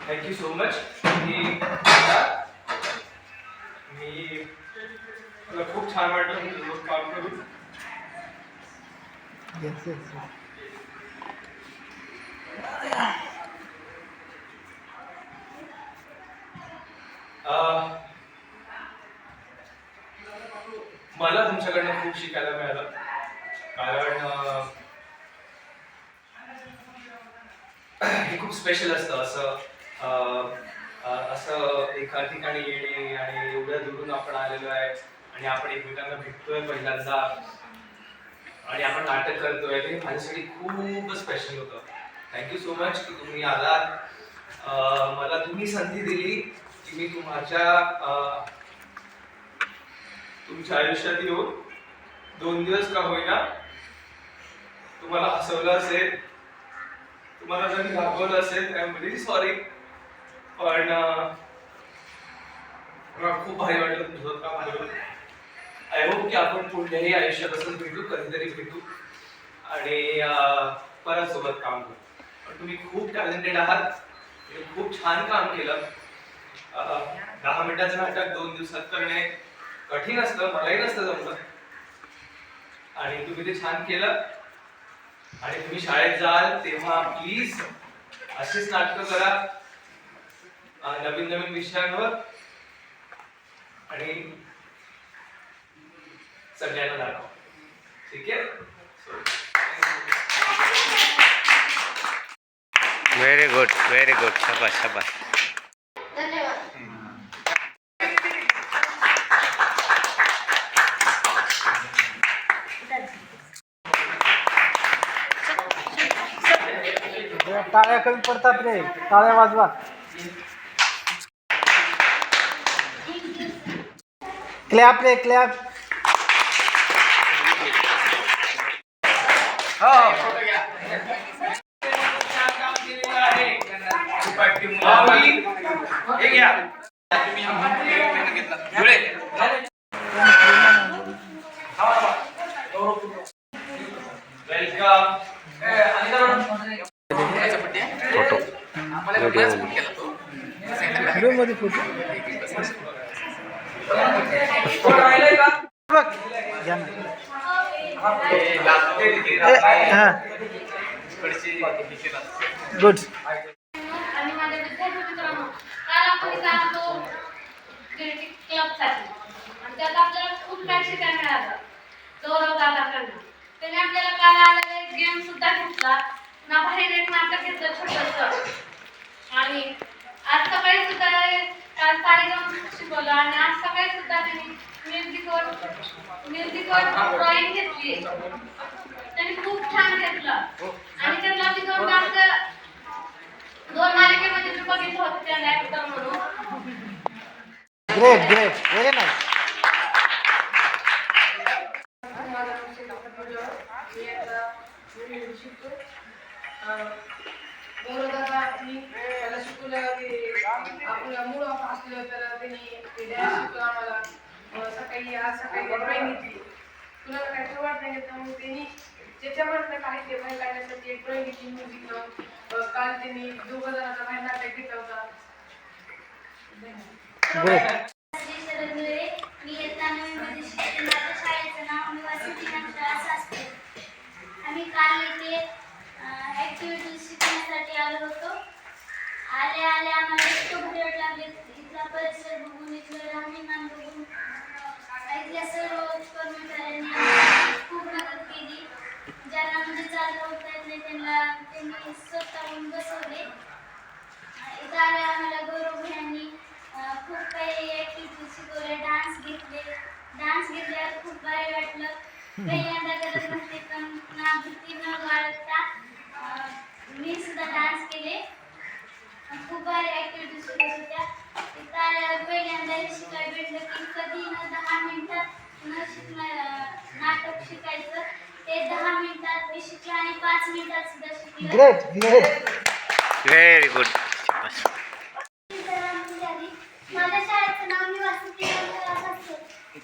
Thank you so much. मला खूप छान वाटलं तुझ्यासोबत काम करून. मला तुमच्याकडनं खूप शिकायला मिळालं, कारण हे खूप स्पेशल असतं. असं एका ठिकाणी येणे आणि एवढ्या दुरून आपण आलेलो आहे आणि आपण एकमेकांना भेटतोय पहिल्यांदा आणि आपण नाटक करतोय, ते माझ्यासाठी खूप स्पेशल होतं. थँक्यू सो मच की तुम्ही आलात. मला तुम्ही संधी दिली की मी तुमच्या आयुष्यात येऊन 2 दिवस का होईना तुम्हाला हसवलं असेल, तुम्हाला जर रागवलं असेल, आय एम व्हेरी सॉरी. पण मला खूप भारी वाटलं तुझं काम करून. आय होप की आपण पुढल्याही आयुष्यात असं भेटू, कधीतरी भेटू आणि परत सोबत काम करू. पण तुम्ही खूप टॅलेंटेड आहात, तुम्ही खूप छान काम केलं. 10 मिनिटाचं नाटक 2 दिवसात करणे कठीण असतं, मलाही नसतं जमलं, आणि तुम्ही ते छान केलं. आणि तुम्ही शाळेत जाल तेव्हा प्लीज अशीच नाटकं करा, नवीन नवीन विषयांवर, आणि सगळ्यांना दाखवा. ठीक आहे? Very good, very good. शाबास शाबास. धन्यवाद. टाळ्या कमी पडतात रे, टाळ्या वाजवा. क्लॅप रे, क्लॅप. मध्ये फोटो गुड. आणि माझ्या विद्यार्थी मित्रांनो, काल आपण इथं आलो क्लबसाठी, आणि त्यात आपल्याला खूप काही शिकायला मिळालं गौरव दादाकडनं. त्याने आपल्याला काल आलेला एक गेम सुद्धा घेतला ना, बाहेर एक नाटक घेतलं छोटंसं, आणि आज सकाळी सुद्धा काल कार्यक्रम शिकवला, आणि आज सकाळी सुद्धा त्यांनी म्युझिकवर ड्रॉइंग घेतली. त्यांनी खूप छान घेतलं, आणि त्यांना मी 2 मालिकेमध्ये मी बघितलं होतं त्यांना ऍक्टर म्हणून. Great great, very nice. दादा मी त्याला शिकवलं की आपल्याला मूळ असलं तर त्यांनी डॅन्स शिकवलं आम्हाला. आज सकाळी ड्रॉइंग घेतली, कुणाला काही ठेवत नाही घेतलं, मग त्यांनी ज्याच्यावर काही ते बाहेर काढण्यासाठी एक ड्रॉइंग घेतली म्युझिकनं. काल त्यांनी 2 जणांचा बाहेर नाटक घेतला होता. मी इयत्ता 9मध्ये शिकते. माझ्या शाळेचं नाव निवासी शाळा असते. आम्ही काल इथे ॲक्टिव्हिटीज शिकण्यासाठी आलो होतो. आले आम्हाला इतकं भारी वाटलं. इथला परिसर बघून, इथलं राहणीमान बघून, इथल्या सर्व कर्मचाऱ्यांनी खूप मदत केली. ज्यांना म्हणजे चालता होता येत नाही त्यांनी स्वतःहून बसवले. इथं आले आम्हाला गौरव भैयांनी खूप काही ॲक्टिव्हिटीज शिकवले, डान्स घेतल्यावर खूप भारी वाटलं. पहिल्यांदा करत नसते, पण ना भीती न बाळगता मी सुद्धा डान्स केले. खूप भारी ॲक्टिव्हिटीज शिकवत होत्या. इथं आल्यावर पहिल्यांदा हे शिकायला भेटलं की कधी न 10 मिनिटात न नाटक शिकायचं, ते 10 मिनिटात मी शिकलं आणि 5 मिनिटात सुद्धा शिकलं. Great great, very good. माझ्या शाळेचं नाव निवासी असते.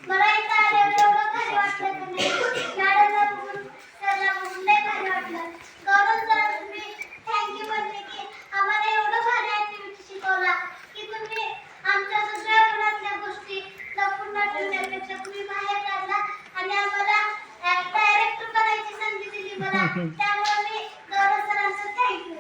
मला इथं आल्यावर एवढं भारी वाटलं की नाही, मॅडमला बघून, सरला बघून लय भारी वाटलं. गौरव त्यामुळे मी गौरव सरांचं थँक्यू.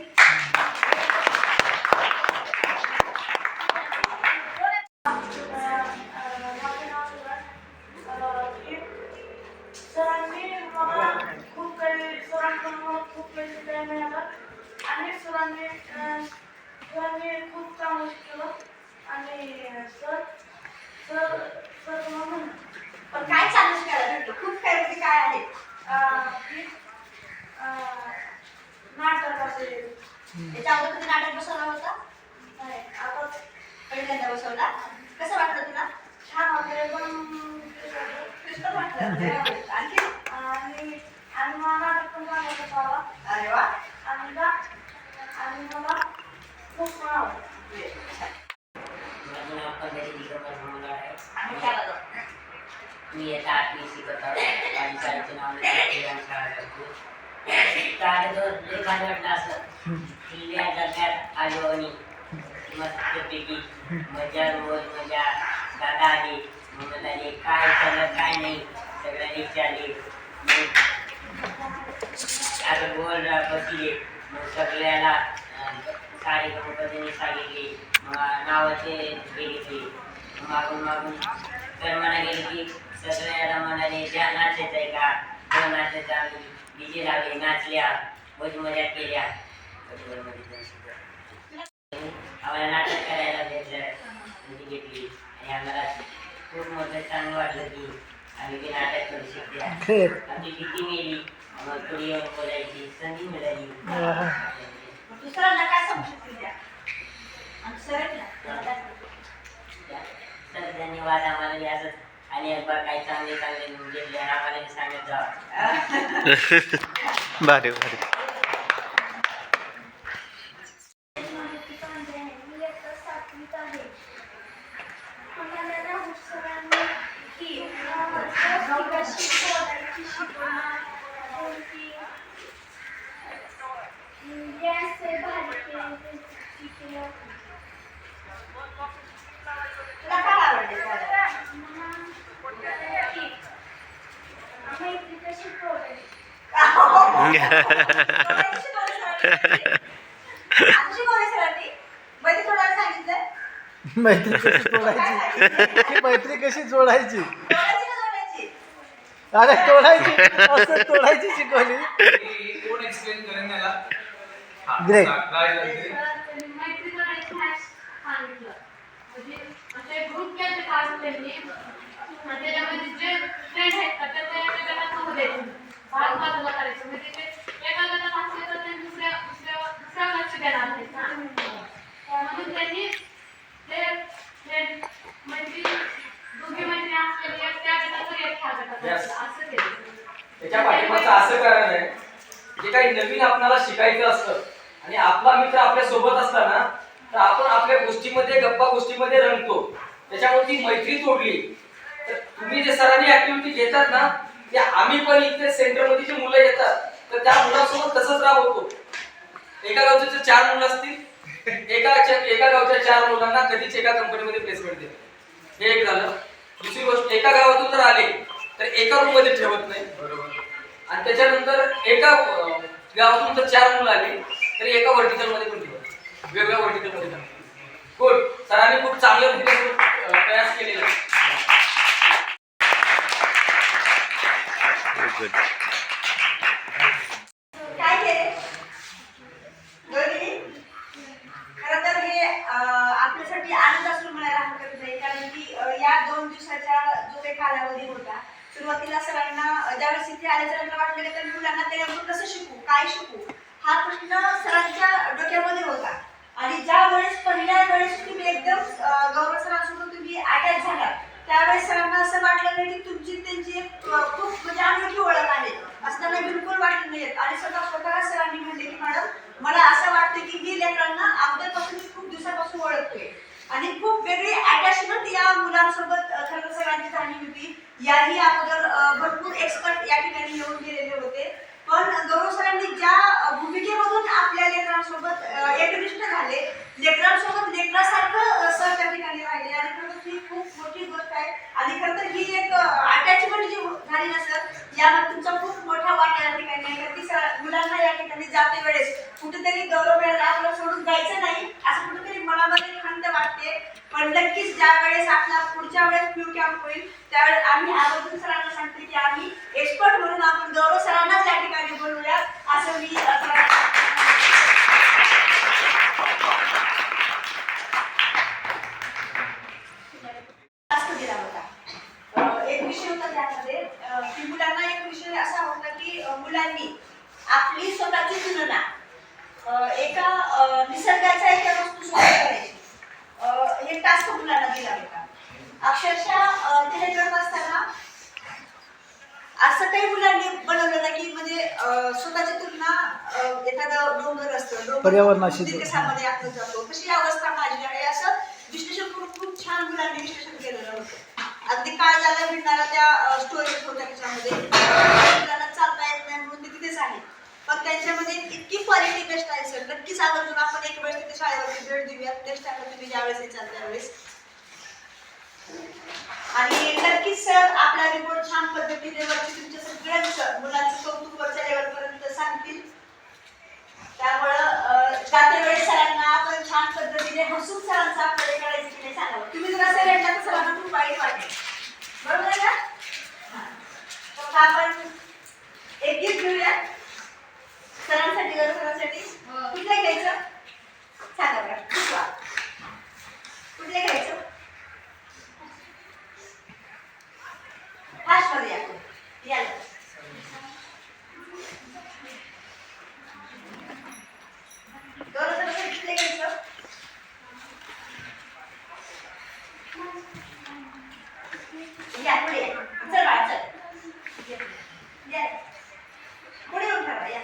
सरांनी मला खूप काही सरांकडून मला खूप काही शिकायला मिळालं आणि सरांनी खूप चांगलं शिकवलं आणि सर सर सर म्हणून पण काय चालू शिकायला भेटलं? खूप काही म्हणजे काय आहे? नाटक असेल याच्या अगोदर कधी नाटक बसवला होता? नाही आता पहिल्यांदा बसवला. कसं वाटलं तुला? छान वाटलं पण क्लिष्ट वाटलं. आणखी? आणि मला नाटक पण चांगलं बसवला अरे वा. आणि मला खूप आवडलं. माझं नाव पंढरी दिगंबर भोंगला आहे. आणि काय झालं? मी येता 8वी शिकत आहोत. माझी शाळेचे नाव निरांजन शाळा करतो. शाळेत लय भारी वाटलं असं. किल्ल्या दरम्यान आलो आणि मस्तपैकी मजा रोज मजा. दादा आले म्हणत आले काय चाललं काय नाही सगळ्यांनी विचारले. आता गोल बसले मग सगळ्याला कार्यक्रम पद्धतीने सांगितले. नावाचे घेतले मागून मागून तर म्हणा गेले की सगळ्याला म्हणाले ज्या नाचायचं आहे का तो नाचायचं. आम्ही डीजे लावले नाचल्या मज मजा केल्या. आम्हाला नाटक करायला संधी घेतली आणि आम्हाला खूप मोठं चांगलं वाटलं की आम्ही ते नाटक करू शकतो. आमची भीती मिळली मग थोडी येऊन बोलायची संधी मिळाली. दुसऱ्यांना काय सांगू शकतील त्या? आणि सर आहेत ना? तर धन्यवाद. आम्हाला असंच आणि एकदा काही चांगले चांगले घेतले आम्हाला सांगत जावं. भारी भारी. मी आता 7वीत आहे. मला राहुल सरांनी की कशी बोलायची शिकवणार कोणती गॅस भारी केलं शिकलं. तुला काय आवडले त्याला? माहिती कशी बोलायची. मैत्री कशी जोडायची ही मैत्री कशी जोडायची अरे तोडायची असं तोडायची शिकवली. कोण एक्सप्लेन करेन त्याला? हा, Great. काय झालं? त्यांनी मैत्री करायची मॅच सांगितलं. म्हणजे असे ग्रुप केले काढून त्यांनी आणि त्याच्यामध्ये जे फ्रेंड आहेत का ते गटात नको द्यायचे. भाग बाजूला करायचं म्हणजे ते एका गटात असले तर ते दुसऱ्या लक्ष देणार नाही म्हणून त्यांनी ते मैत्री दोघी मैत्री असलेली एक त्या गटाचं एक ह्या गटाचं Yes. असं केलं. त्याच्या पाठीमागचं असं कारण आहे जे काही नवीन आपल्याला शिकायचं असतं आणि आपला मित्र आपल्या सोबत असताना तर आपण आपल्या गोष्टीमध्ये गप्पा गोष्टीमध्ये रंगतो. त्याच्यामुळे ती मैत्री तोडली. तर तुम्ही जे सरांनी ऍक्टिव्हिटी घेतात ना ते आम्ही पण इथे सेंटरमध्ये जी मुलं येतात तर त्या मुलांसोबत तसंच राहतो. एका गावचे 4 मुलं असतील एका गावच्या 4 मुलांना कधीच एका कंपनीमध्ये प्लेसमेंट देतात. हे एक झालं. दुसरी गोष्ट एका गावातून जर आले तर एका रूम मध्ये ठेवत नाही. आणि त्याच्यानंतर एका गावातून जर 4 मुलं आली तर एका व्हर्टिकल मध्ये पण ठेवत वेगवेगळ्या व्हर्टिकल मध्ये. गुड. सरांनी खूप चांगल्या रीतीने प्रयास केलेला आहे. गुड. काय केले दोन्ही? खरं तर हे आपल्यासाठी आनंद असून म्हणायला हरकत नाही कारण की या 2 दिवसाच्या जो काही कालावधी होता सुरुवातीला सरांना ज्यावेळेस इथे आल्याच्या नंतर वाटलेलं तर मुलांना त्याच्यावर कसं शिकू काय शिकू हा प्रश्न सरांच्या डोक्यामध्ये होता. आणि ज्या वेळेस पहिल्या वेळेस तुम्ही एकदम गौरव सरांसोबत तुम्ही अटॅच झाला त्यावेळेस सरांना असं वाटलं नाही की तुमची त्यांची एक खूप म्हणजे अनोखी ओळख आहे असं त्यांना बिलकुल वाटलं नाही. आणि स्वतः सरांनी म्हणले की मॅडम मला असं वाटतं की मी लेकरांना अगोदरपासून खूप दिवसापासून ओळखतोय आणि खूप वेगळी अटॅचमेंट या मुलांसोबत खरं सगळ्यांची झाली होती. याही अगोदर भरपूर एक्सपर्ट या ठिकाणी येऊन गेलेले होते पण गौरव सरांनी ज्या भूमिकेमधून आपल्या लेकरांसोबत एकनिष्ठ झाले लेकरांसोबत लेकरासारखं सर त्या ठिकाणी राहिले आणि खरंच ही खूप मोठी गोष्ट आहे. आणि खरं तर ही एक अटॅचमेंट जी झाली ना सर, यामध्ये तुमचा खूप मोठा वाटा या ठिकाणी आहे. कारण की मुलांना या ठिकाणी जाते वेळेस कुठेतरी गौरव मिळाला, आपल्याला सोडून जायचं नाही असं कुठेतरी मनामध्ये खंत वाटते. पण नक्कीच ज्या वेळेस आपला पुढच्या वेळेस फ्यू कॅम्प होईल त्यावेळेस आम्ही आवर्जून सरांना सांगते की आम्ही एक्सपर्ट म्हणून आपण गौरव सरांनाच या ठिकाणी बोलूया असं मी जास्त दिला होता. एक विषय होता त्यामध्ये की मुलांना एक विषय असा होता की मुलांनी आपली स्वतःची तुलना एका निसर्गाच्या एका वस्तूसोबत करायची. हे टास्क मुलांना दिला होता. अक्षरशः ते हे करत असताना असं काही मुलांनी बनवलं ना की म्हणजे स्वतःची तुलना एखादं डोंगर असतं, पर्यावरणाशी कशामध्ये आपण जातो, कशी अवस्था माझी आहे असं विश्लेषण करून खूप छान मुलांनी विश्लेषण केलेलं होतं. अगदी काळजाला भिडणारा त्या स्टोरीज होत्या त्याच्यामध्ये. मुलांना चालता येत नाही म्हणून ते तिथेच आहे, पण त्यांच्यामध्ये इतकी क्वालिटी बेस्ट आहे सर. नक्कीच आवर्जून आपण एक वेळेस तिथे शाळेवरती भेट देऊया नेक्स्ट टाइम तुम्ही ज्यावेळेस येचाल त्यावेळेस. आणि नक्कीच सर आपला रिपोर्ट छान पद्धतीने वरती तुमच्या सगळ्यांचं मुलांचं कौतुक वरच्या लेवलपर्यंत सांगतील. त्यामुळं जाते वेळेस सरांना आपण छान पद्धतीने हसून सरांचा आपल्याला करायचं की नाही सांगावं. तुम्ही जर असं रेटला तर सरांना खूप वाईट वाटेल, बरोबर आहे का? मग आपण एक गिफ्ट घेऊया सरांसाठी. सरांसाठी कुठलं घ्यायचं सांगा बरं. कुठले घ्यायचं? फास्टमध्ये या कुठले घ्यायचं? या पुढे या. चल बाळा चल या. पुढे येऊन ठरवा या.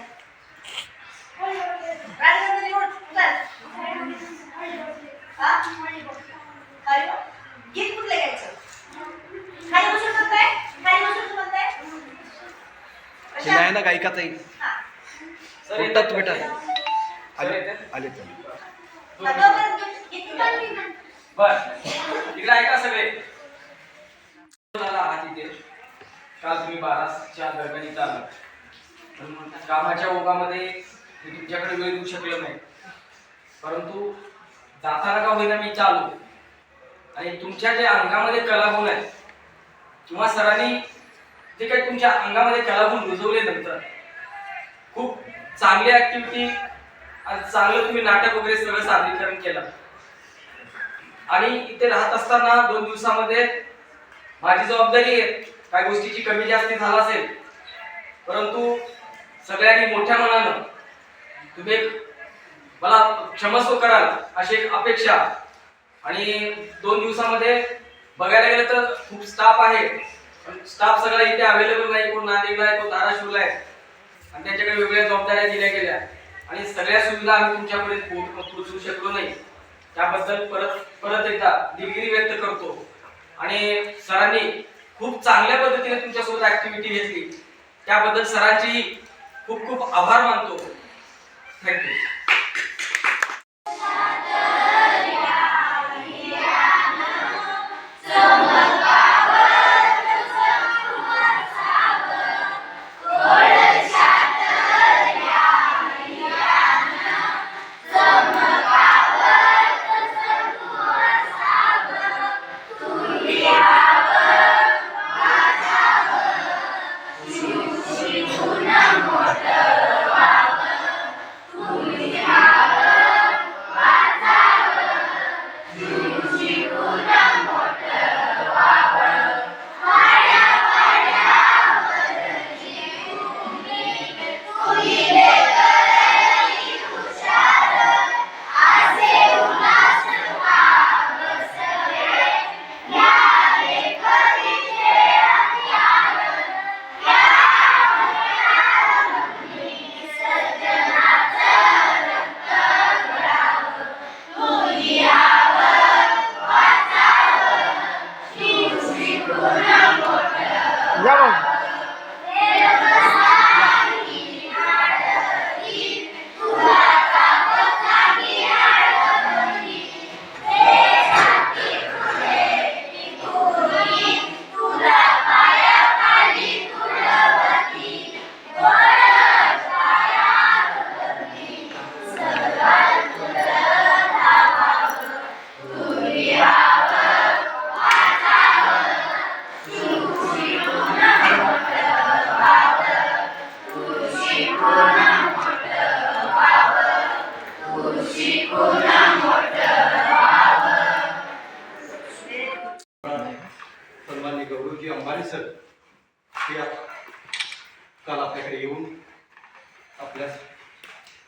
राजगंधी निवड चल. हा अरे गीत कुठले घ्यायचं? खाली बसून म्हणताय? खाली बसून म्हणताय? आहे ना गायिकाताई हा. उठतात बेटा. आले आले बर इकडे ऐका सगळे. झाला आहात इथे. काल तुम्ही 12च्या दरम्यान इथं आलात. पण कामाच्या ओघामध्ये मी तुमच्याकडे वेळ देऊ शकलो नाही, परंतु जाताना का होईना मी इथं आलो. आणि तुमच्या जे अंगामध्ये कलागुण आहेत किंवा सरांनी जे काही तुमच्या अंगामध्ये कलागुण रुजवले नंतर खूप चांगली ऍक्टिव्हिटी आणि चांगलं तुम्ही नाटक वगैरे सगळं सादरीकरण केलं. आणि इथे राहत असताना 2 दिवसामध्ये माझी जबाबदारी आहे, काही गोष्टीची कमी जास्ती झाला असेल, परंतु सगळ्यांनी मोठ्या मनानं तुम्ही मला क्षमस्व कराल अशी एक अपेक्षा. आणि 2 दिवसामध्ये बघायला गेलं तर खूप स्टाफ आहे, पण स्टाफ सगळा इथे अवेलेबल नाही. कोण नांदेडला आहे, कोण धाराशिवला आहे, आणि त्यांच्याकडे वेगवेगळ्या जबाबदाऱ्या दिल्या गेल्या आणि सगळ्या सुविधा आम्ही तुमच्यापर्यंत पोहोचवू शकलो नाही. त्याबद्दल परत एकदा दिलगिरी व्यक्त करतो. आणि सरांनी खूप चांगल्या पद्धतीने तुमच्यासोबत ऍक्टिव्हिटी घेतली, त्याबद्दल सरांची खूप खूप आभार मानतो. थँक्यू.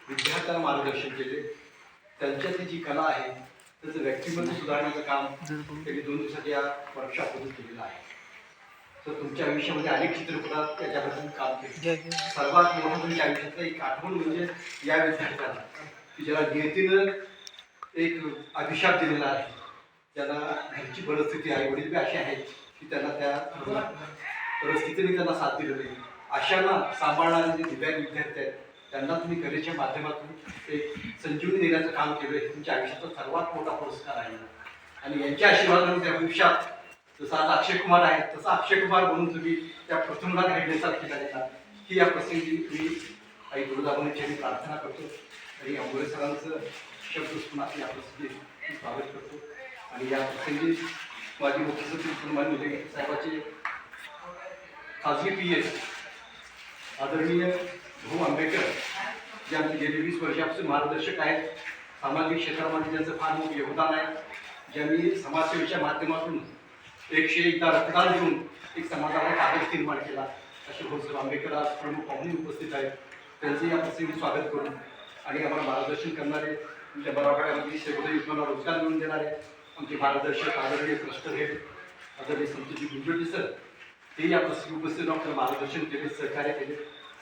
विद्यार्थ्यांना मार्गदर्शन केले. त्यांच्यातली जी कला आहे त्याचं व्यक्तिमत्व सुधारण्याचं काम त्यांनी 2 दिवसाच्या या वर्कशॉपमधून केलेलं आहे. तर तुमच्या आयुष्यामध्ये अनेक चित्रपटात त्याच्याबद्दल काम केलं. सर्वात मोठं तुमच्या आयुष्यातलं एक आठवण म्हणजे या विद्यार्थ्याला की ज्याला नियतीनं एक अभिशाप दिलेला आहे. त्यांना घरची परिस्थिती आई वडील बी अशी आहेत की त्यांना त्या परिस्थितीने त्यांना साथ दिली नाही. अशांना सांभाळणारे जे दिव्यांग विद्यार्थी आहेत त्यांना तुम्ही कलेच्या माध्यमातून एक संजीवनी देण्याचं काम केलं. हे तुमच्या आयुष्याचा सर्वात मोठा पुरस्कार आहे. आणि यांच्या आशीर्वादाने त्या भविष्यात जसं आज अक्षय कुमार आहे तसं अक्षय कुमार म्हणून तुम्ही त्या प्रथमला घडण्यासारखी झालेला ही या प्रसंगी मी आई तुळजाभवानीची प्रार्थना करतो. आणि अंबोरे सरांचं शब्द सुना या प्रसंगी स्वागत करतो. आणि या प्रसंगी माझी मुख्य सचिव सन्माननीय साहेबाचे खाजगी PS आदरणीय भाऊ आंबेडकर जे आमचे गेली 20 वर्षापासून मार्गदर्शक आहेत. सामाजिक क्षेत्रामध्ये त्यांचं फार मोठं योगदान आहे. ज्यांनी समाजसेवेच्या माध्यमातून 101दा रक्तदान देऊन एक समाजाला कागद निर्माण केला. असे भाऊसाहेब आंबेडकर आज प्रमुख पाहुणे उपस्थित आहेत. त्यांचे या प्रसंगी स्वागत करून आणि आम्हाला मार्गदर्शन करणारे तुमच्या बराबरामध्ये शेवटी तुम्हाला रोजगार मिळवून देणारे आमचे मार्गदर्शक आदरणीय क्लस्टर हेड आदरणीय संतजी गुंजोटी सर ते या प्रसंगी उपस्थित डॉक्टर मार्गदर्शन केले, सहकार्य केले.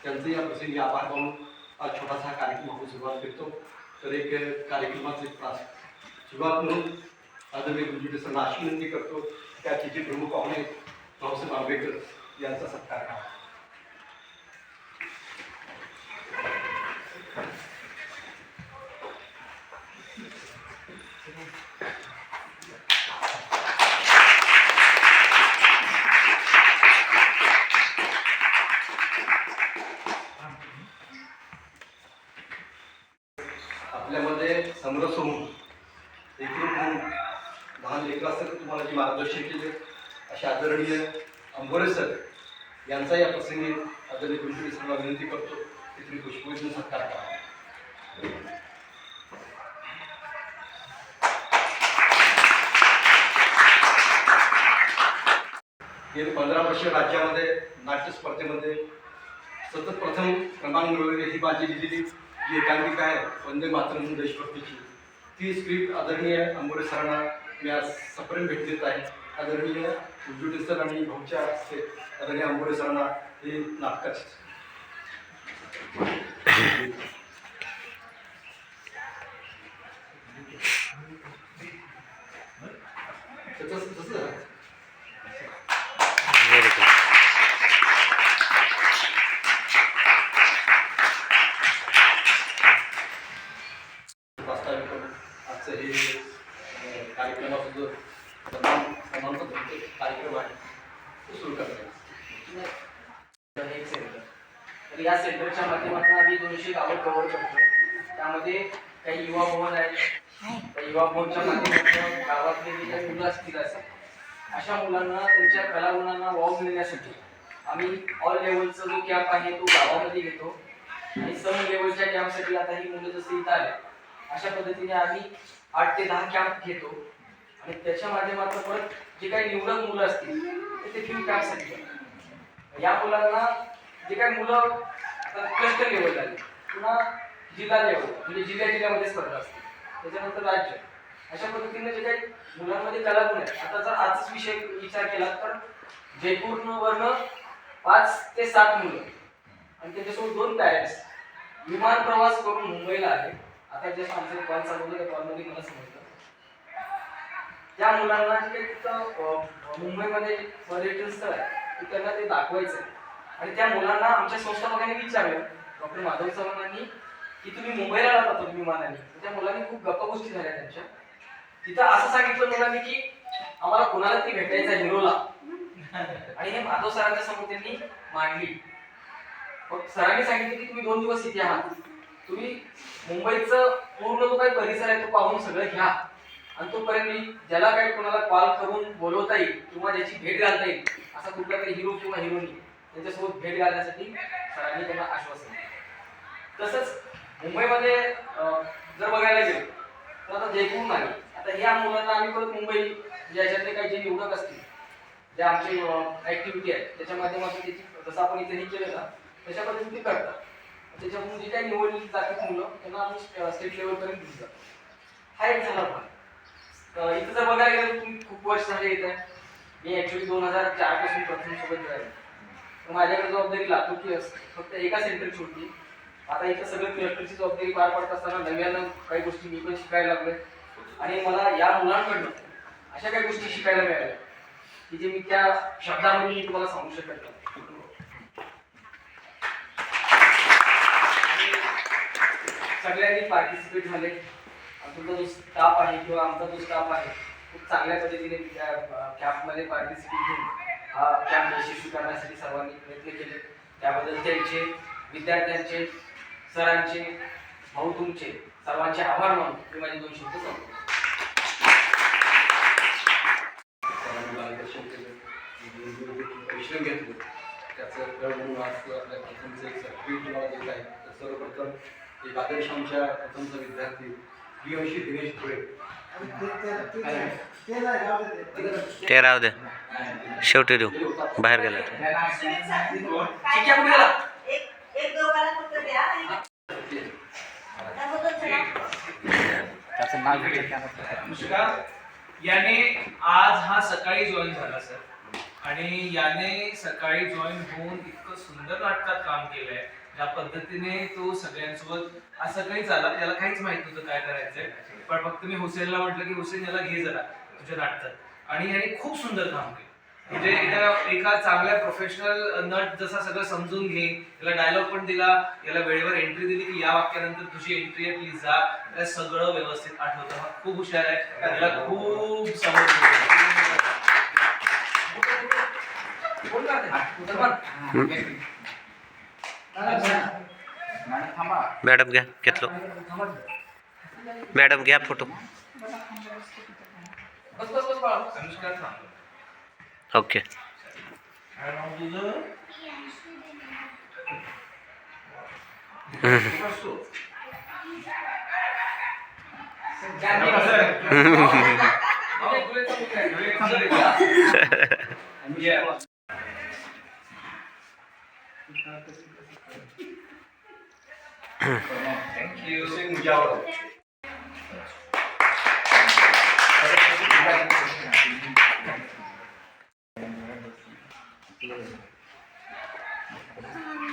त्यांचे या प्रसंगी आभार मानून आज छोटासा कार्यक्रम आपण सुरुवात करतो. तर एक कार्यक्रमाचे सुरुवात म्हणून आदरणीय गुंजोटी सरला अशी विनंती करतो त्या तिचे प्रमुख पाहुणे भाऊसाहेब आंबेडकर यांचा सत्कार करा. आपल्यामध्ये समरस होऊन एकरूप होऊन लहान लेकरासाठी तुम्हाला जे मार्गदर्शन केले असे आदरणीय अंबोरे सर यांचा या प्रसंगी आदरणीय गुंजोटी सरला विनंती करतो की तुम्ही पुष्पविधी सत्कार करा. गेली 15 वर्ष राज्यामध्ये नाट्य स्पर्धेमध्ये सतत प्रथम क्रमांक मिळवलेली ही माझी लिहिलेली जी एकांकिका आहे वंदे मातरम देशभक्तीची ती स्क्रिप्ट आदरणीय अंबोरे सरांना मी आज सप्रेम भेट देत आहे. आदरणीय गुंजोटी सर आणि भाऊच्या हस्ते आदरणीय अंबोरे सरांना हे नाटकाचे व्हेरी गुड. आजचं हे कार्यक्रमाचं जो सन्मान कार्यक्रम आहे तो सुरू करतो. एक सेंटर तर या सेंटरच्या माध्यमातून आम्ही 200 गावं कव्हर करतो. त्यामध्ये काही युवा भवन आहेत. त्या युवा भवनच्या माध्यमातून गावातले जे काही मुलं असतील अशा मुलांना त्यांच्या कलागुणांना वाव मिळण्यासाठी आम्ही ऑल लेवलचा जो कॅम्प आहे तो गावामध्ये घेतो. आणि सम लेवलच्या कॅम्पसाठी आता ही मुलं जसं इथं आले अशा पद्धतीने आम्ही 8 ते 10 कॅम्प घेतो. आणि त्याच्या माध्यमातून परत जे काही निवडक मुलं असतील ते फिल्ड कॅम्पसाठी करतो. या मुलांना जे काही मुलं क्लस्टर लेवल झाले पुन्हा जिल्हा लेवल म्हणजे जिल्ह्यामध्ये स्पर्धा असते त्याच्यानंतर राज्य अशा पद्धतीने जे काही मुलांमध्ये कलागुण आहेत. आता जर आजच विषय विचार केला तर जयपूरवरनं 5 ते 7 मुलं आणि त्याच्यासोबत 2 पॅरेंट्स विमान प्रवास करून मुंबईला आले. आता जस्ट आमचं कॉल चालू होतं त्या कॉलमध्ये मला समजलं त्या मुलांना जे काही तिथं मुंबईमध्ये पर्यटन स्थळ आहे ते त्यांना ते दाखवायचं आहे. आणि त्या मुलांना आमच्या संस्थापकांनी विचारलं डॉक्टर माधव चव्हाणांनी की तुम्ही मुंबईला जाता तुम्ही विमानाने. त्या मुलांनी खूप गप्पा गोष्टी झाल्या त्यांच्या. तिथं असं सांगितलं मुलांनी की आम्हाला कोणाला तरी भेटायचं हिरोला. आणि हे माधव सरांच्या समोर त्यांनी मांडली. सरांनी सांगितलं की तुम्ही 2 दिवस इथे आहात. तुम्ही मुंबईचं पूर्ण जो काही परिसर आहे तो पाहून सगळं घ्या. आणि तोपर्यंत ज्याला काही कोणाला कॉल करून बोलवता येईल किंवा ज्याची भेट घालता येईल असा कुठला तरी हिरो किंवा हिरोनी त्यांच्यासोबत भेट घालण्यासाठी सरांनी त्यांना आश्वासन दिलं. तसंच मुंबईमध्ये जर बघायला गेलो तर आता जयपूर नाही. आता ह्या मुलांना आम्ही परत मुंबई ज्याच्यातले काही जे निवडक असतील ज्या आमची ऍक्टिव्हिटी आहे त्याच्या माध्यमातून त्याची जसं आपण इथे केलं ना तशा पद्धतीने करतात. त्याच्यातून जी काही निवडलेली जातात मुलं त्यांना आम्ही स्टेट लेवलपर्यंत घेऊन जातो. हा एक झाला भाग. इथं जर बघायला गेलं तुम्ही खूप वर्ष झाले येत आहे. मी ॲक्च्युली 2004 पासून प्रथम सोबत राहिलो. तर माझ्याकडे जबाबदारी लातूरची असते, फक्त एका सेंटरची होती. आता इथं सगळं क्लस्टरची जबाबदारी पार पडत असताना नव्यानं काही गोष्टी मी पण शिकायला लागलोय आणि मला या मुलांकडनं अशा काही गोष्टी शिकायला मिळाल्या की जे मी त्या शब्दामध्ये मी तुम्हाला सांगू शकत नाही. सगळ्यांनी पार्टिसिपेट झाले. तुमचा जो स्टाफ आहे किंवा आमचा जो स्टाफ आहे खूप चांगल्या पद्धतीने कॅम्पमध्ये पार्टिसिपेट घेऊन हा कॅम्प यशस्वी करण्यासाठी सर्वांनी प्रयत्न केले. त्याबद्दल त्यांचे, विद्यार्थ्यांचे, सरांचे, भाऊ तुमचे सर्वांचे आभार मानून मी माझे 2 शब्द सांगतो. मार्गदर्शन केलं, परिश्रम घेतले, त्याचं फळ म्हणून आज आपल्या प्रथमचं एक सर्टिफिकेट तुम्हाला देत आहे. तर सर्वप्रथम एक आदर्श आमच्या प्रथमचा विद्यार्थी प्रियवंशी दिनेश धुळे. ते राहू दे, शेवटी देऊ, बाहेर गेला एक दोघाला फक्त द्या आणि त्याबद्दल चला. त्याचं नाव घेतलं अनुष्का, याने आज हा सकाळी जॉईन झाला सर आणि याने सकाळी जॉईन होऊन इतकं सुंदर नाटकात काम केलंय. ज्या पद्धतीने तो सगळ्यांसोबत आज सकाळीच आला, त्याला काहीच माहित नव्हतं काय करायचंय, पण फक्त मी हुसेनला म्हटलं की हुसेन याला घे जरा तुझ्या नाटकात, आणि याने खूप सुंदर काम केलं. म्हणजे एका चांगल्या प्रोफेशनल नट जसा सगळं समजून घे, त्याला डायलॉग पण दिला, याला वेळेवर एंट्री दिली की या वाक्यानंतर तुझी एंट्री आहे प्लीज जा, त्याला सगळं व्यवस्थित आठवतं. हा खूप हुशार आहे, त्याला खूप मॅडम घ्या, घेतलो. मॅडम घ्या फोटो. अनुष्का सांग. ओके. Thank you.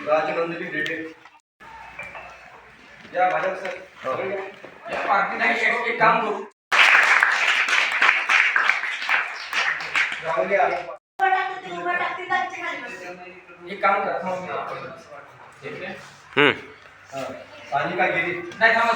राजनंदिनी डेटे या भाजप सर या पार्टी नाही एक काम करू. राहुल आला. उभं टाकते त्यांच्या खाली बस. एक काम करा. सानिका गिरी. नाही थांबा.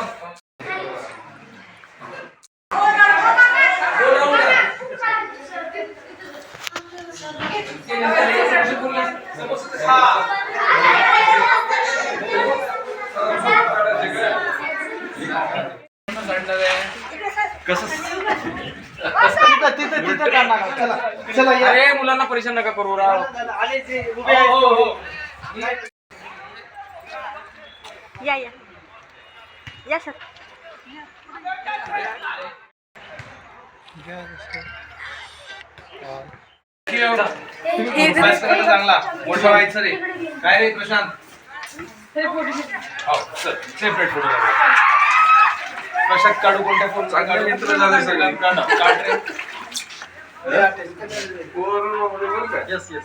तिथं करणार. चला चला या. अरे मुलांना परेशान नका करू राव. आले ते उभे आहेत. या या या सर. चांगला मोठा व्हायचं रे. काय रे प्रशांत? सेपरेट फोटो कशात काढू, कोणत्या फोन चांगला मित्र झाले सगळ्यांना काढ रे. Yes yes.